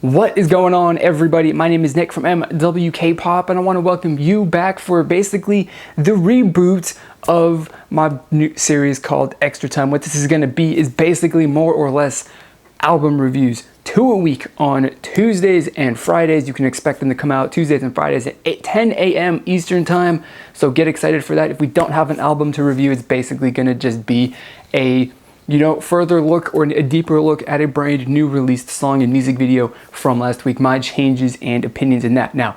What is going on, everybody? My name is Nick from MWK Pop, and I want to welcome you back for basically the reboot of my new series called Extra Time. What this is going to be is basically more or less album reviews, 2 a week on Tuesdays and Fridays. You can expect them to come out Tuesdays and Fridays at 10 a.m. Eastern Time, so get excited for that. If we don't have an album to review, it's basically going to just be a further look or a deeper look at a brand new released song and music video from last week, my changes and opinions in that. Now,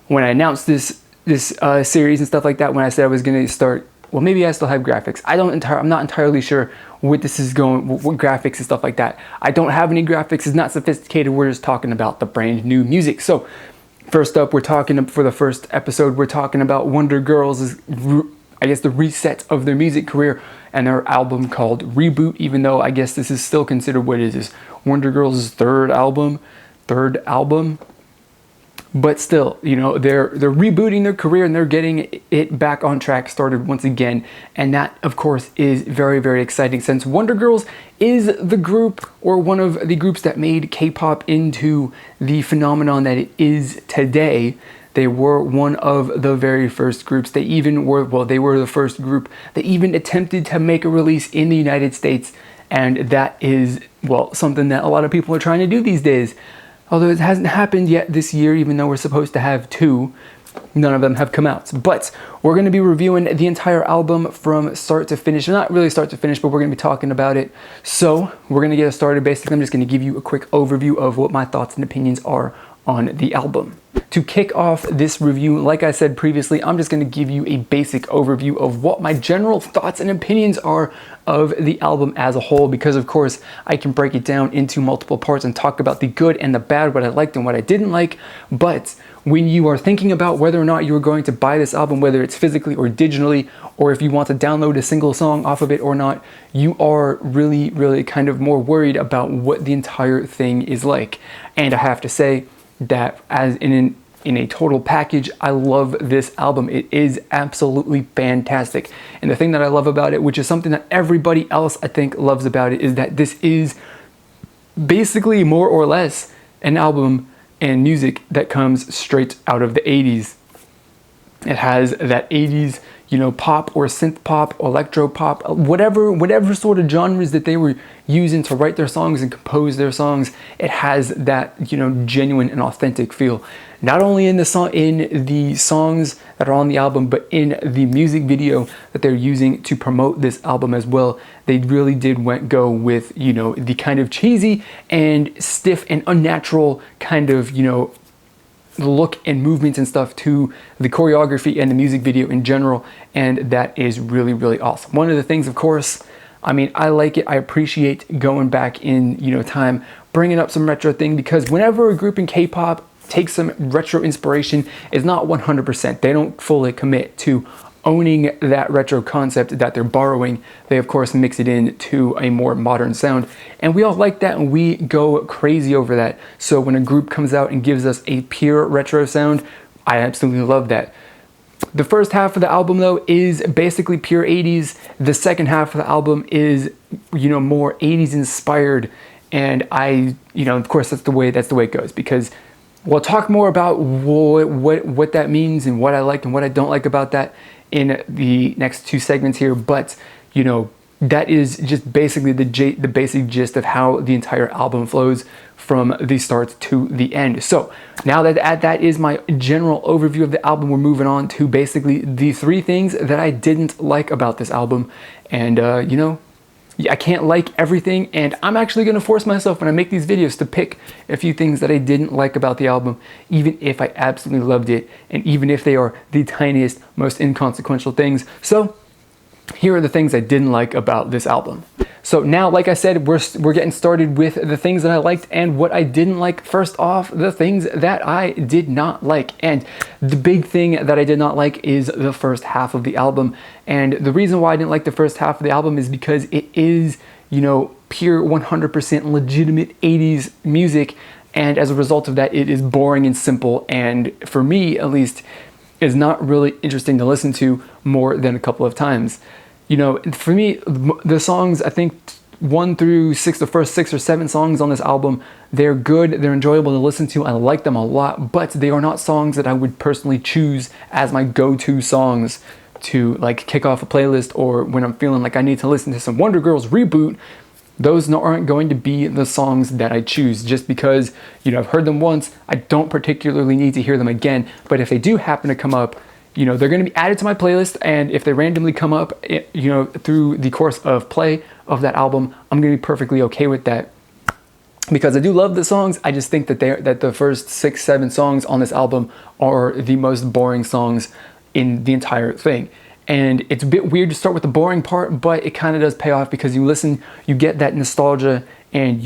when I announced this series and stuff like that, when I said I was going to start, well, maybe I still have graphics. I'm not entirely sure what this is going, what graphics and stuff like that. I don't have any graphics. It's not sophisticated. We're just talking about the brand new music. So first up, for the first episode, we're talking about Wonder Girls', I guess, the reset of their music career and their album called Reboot, even though I guess this is still considered, what is this, Wonder Girls' third album, but still, they're rebooting their career and they're getting it back on track, started once again, and that, of course, is very, very exciting, since Wonder Girls is the group, or one of the groups, that made K-pop into the phenomenon that it is today. They were one of the very first groups. They were the first group that even attempted to make a release in the United States. And that is, something that a lot of people are trying to do these days. Although it hasn't happened yet this year, even though we're supposed to have 2. None of them have come out. But we're going to be reviewing the entire album from start to finish. Not really start to finish, but we're going to be talking about it. So we're going to get started. Basically, I'm just going to give you a quick overview of what my thoughts and opinions are on the album. To kick off this review, like I said previously, I'm just going to give you a basic overview of what my general thoughts and opinions are of the album as a whole, because of course I can break it down into multiple parts and talk about the good and the bad, what I liked and what I didn't like. But when you are thinking about whether or not you are going to buy this album, whether it's physically or digitally, or if you want to download a single song off of it or not, you are really, really kind of more worried about what the entire thing is like. And I have to say that as in a total package, I love this album. It is absolutely fantastic. And the thing that I love about it, which is something that everybody else I think loves about it, is that this is basically more or less an album and music that comes straight out of the 80s. It has that 80s, pop or synth pop, electro pop, whatever sort of genres that they were using to write their songs and compose their songs. It has that, genuine and authentic feel. Not only in the songs that are on the album, but in the music video that they're using to promote this album as well. They really did go with, the kind of cheesy and stiff and unnatural kind of, the look and movements and stuff to the choreography and the music video in general, and that is really, really awesome. One of the things, of course, I like it. I appreciate going back in, time, bringing up some retro thing, because whenever a group in K-pop takes some retro inspiration, it's not 100%. They don't fully commit to owning that retro concept that they're borrowing. They, of course, mix it into a more modern sound, and we all like that, and we go crazy over that. So when a group comes out and gives us a pure retro sound, I absolutely love that. The first half of the album, though, is basically pure 80s. The second half of the album is, more 80s inspired, and of course, that's the way it goes, because we'll talk more about what that means and what I like and what I don't like about that in the next 2 segments here. But that is just basically the basic gist of how the entire album flows from the start to the end. So now that is my general overview of the album, we're moving on to basically the 3 things that I didn't like about this album. And I can't like everything, and I'm actually going to force myself when I make these videos to pick a few things that I didn't like about the album, even if I absolutely loved it, and even if they are the tiniest, most inconsequential things. So here are the things I didn't like about this album. So now, like I said, we're getting started with the things that I liked and what I didn't like. First off, the things that I did not like. And the big thing that I did not like is the first half of the album. And the reason why I didn't like the first half of the album is because it is, pure 100% legitimate 80s music. And as a result of that, it is boring and simple. And for me, at least, is not really interesting to listen to more than a couple of times. For me, the songs, I think, 1 through 6, the first 6 or 7 songs on this album, they're good, they're enjoyable to listen to, I like them a lot, but they are not songs that I would personally choose as my go-to songs to like kick off a playlist, or when I'm feeling like I need to listen to some Wonder Girls Reboot. Those aren't going to be the songs that I choose, just because, you know, I've heard them once. I don't particularly need to hear them again, but if they do happen to come up, you know, they're going to be added to my playlist, and if they randomly come up, you know, through the course of play of that album, I'm going to be perfectly okay with that, because I do love the songs. I just think that the first 6, 7 songs on this album are the most boring songs in the entire thing. And it's a bit weird to start with the boring part, but it kind of does pay off, because you listen, you get that nostalgia, and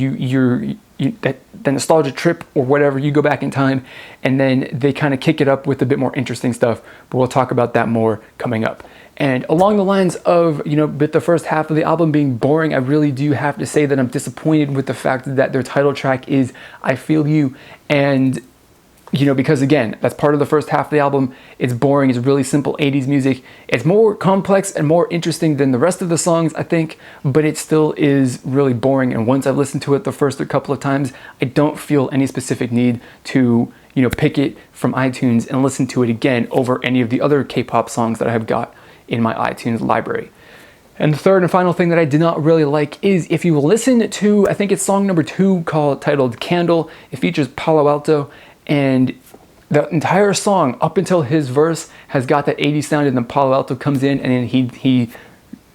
that nostalgia trip or whatever, you go back in time, and then they kind of kick it up with a bit more interesting stuff, but we'll talk about that more coming up. And along the lines of, you know, with the first half of the album being boring, I really do have to say that I'm disappointed with the fact that their title track is I Feel You. And you know, because again, that's part of the first half of the album. It's boring, it's really simple 80s music. It's more complex and more interesting than the rest of the songs, I think, but it still is really boring. And once I've listened to it the first couple of times, I don't feel any specific need to, you know, pick it from iTunes and listen to it again over any of the other K-pop songs that I have got in my iTunes library. And the third and final thing that I did not really like is, if you listen to, I think it's song number 2 titled Candle, it features Palo Alto. And the entire song, up until his verse, has got that 80s sound, and then Palo Alto comes in, and then he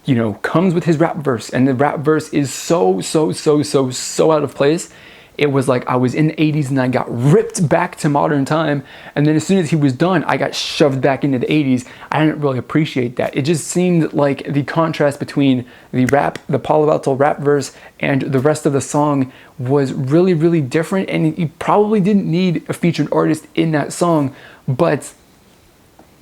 you know, comes with his rap verse, and the rap verse is so out of place. It was like I was in the 80s and I got ripped back to modern time, and then as soon as he was done, I got shoved back into the 80s. I didn't really appreciate that. It just seemed like the contrast between the Palo Alto rap verse and the rest of the song was really different, and you probably didn't need a featured artist in that song, but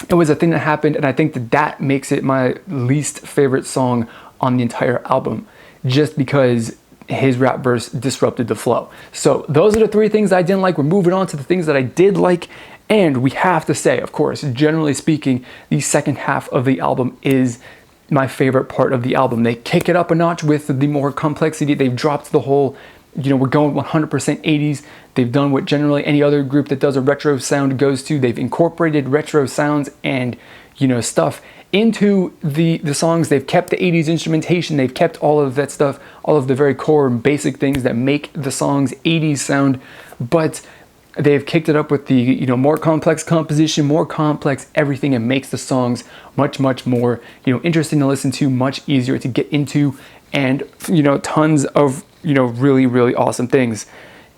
it was a thing that happened, and I think that makes it my least favorite song on the entire album, just because his rap verse disrupted the flow. So those are the 3 things I didn't like. We're moving on to the things that I did like, and we have to say, of course, generally speaking, the second half of the album is my favorite part of the album. They kick it up a notch with the more complexity. They've dropped the whole, you know, we're going 100% 80s. They've done what generally any other group that does a retro sound goes to. They've incorporated retro sounds and, you know, stuff into the songs. They've kept the 80s instrumentation. They've kept all of that stuff, all of the very core and basic things that make the songs 80s sound, but they've kicked it up with the, you know, more complex composition, more complex everything, and makes the songs much more, you know, interesting to listen to, much easier to get into, and, you know, tons of, you know, really awesome things.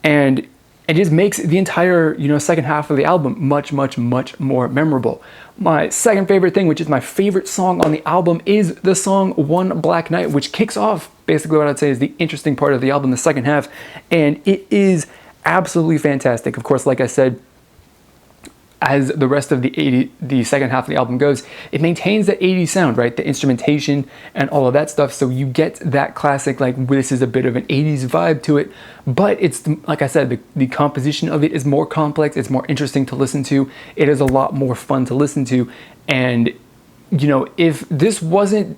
And it just makes the entire, you know, second half of the album much more memorable. My second favorite thing, which is my favorite song on the album, is the song One Black Night, which kicks off basically what I'd say is the interesting part of the album, the second half, and it is absolutely fantastic. Of course, like I said, as the rest of the second half of the album goes, it maintains the 80s sound, right? The instrumentation and all of that stuff. So you get that classic, like, this is a bit of an 80s vibe to it. But it's, like I said, the composition of it is more complex. It's more interesting to listen to. It is a lot more fun to listen to. And, you know, if this wasn't,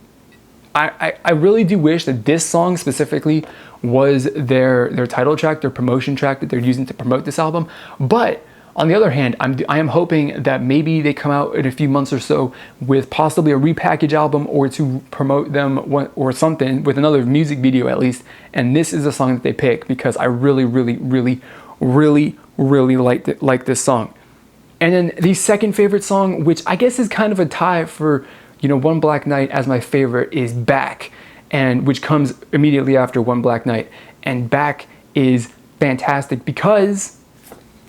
I really do wish that this song specifically was their title track, their promotion track that they're using to promote this album. But on the other hand, I am hoping that maybe they come out in a few months or so with possibly a repackaged album, or to promote them or something with another music video at least. And this is a song that they pick, because I really like this song. And then the second favorite song, which I guess is kind of a tie for, you know, One Black Night as my favorite, is Back, and which comes immediately after One Black Night. And Back is fantastic because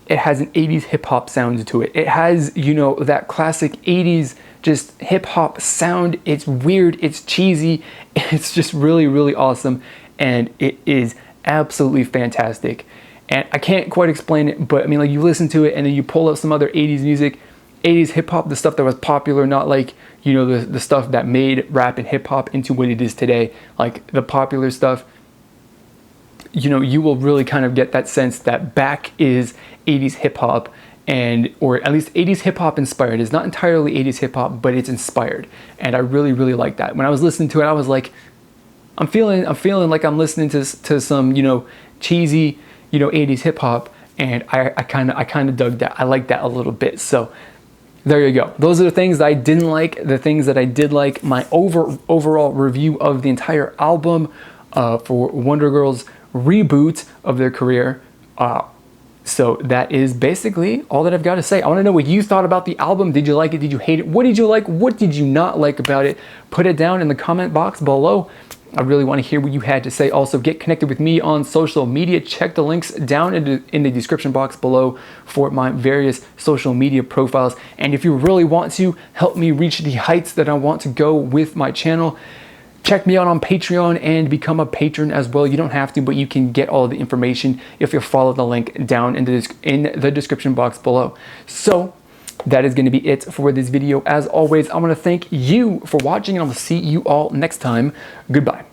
it has an 80s hip-hop sound to it. It has, you know, that classic 80s just hip-hop sound. It's weird, it's cheesy, it's just really awesome, and it is absolutely fantastic. And I can't quite explain it, but I mean, like, you listen to it and then you pull up some other 80s music, 80s hip-hop, the stuff that was popular, not like, you know, the stuff that made rap and hip-hop into what it is today, like the popular stuff. You know, you will really kind of get that sense that Back is 80s hip-hop, and or at least 80s hip-hop inspired. It's not entirely 80s hip-hop, but it's inspired, and I really like that. When I was listening to it, I was like, I'm feeling like I'm listening to some, you know, cheesy, you know, 80s hip hop, and I kind of dug that. I like that a little bit. So there you go. Those are the things that I didn't like, the things that I did like, my overall review of the entire album for Wonder Girls' reboot of their career. So that is basically all that I've got to say. I want to know what you thought about the album. Did you like it? Did you hate it? What did you like? What did you not like about it? Put it down in the comment box below. I really want to hear what you had to say. Also, get connected with me on social media. Check the links down in the description box below for my various social media profiles. And if you really want to help me reach the heights that I want to go with my channel, check me out on Patreon and become a patron as well. You don't have to, but you can get all of the information if you follow the link down in the description box below. So that is going to be it for this video. As always, I want to thank you for watching, and I will see you all next time. Goodbye.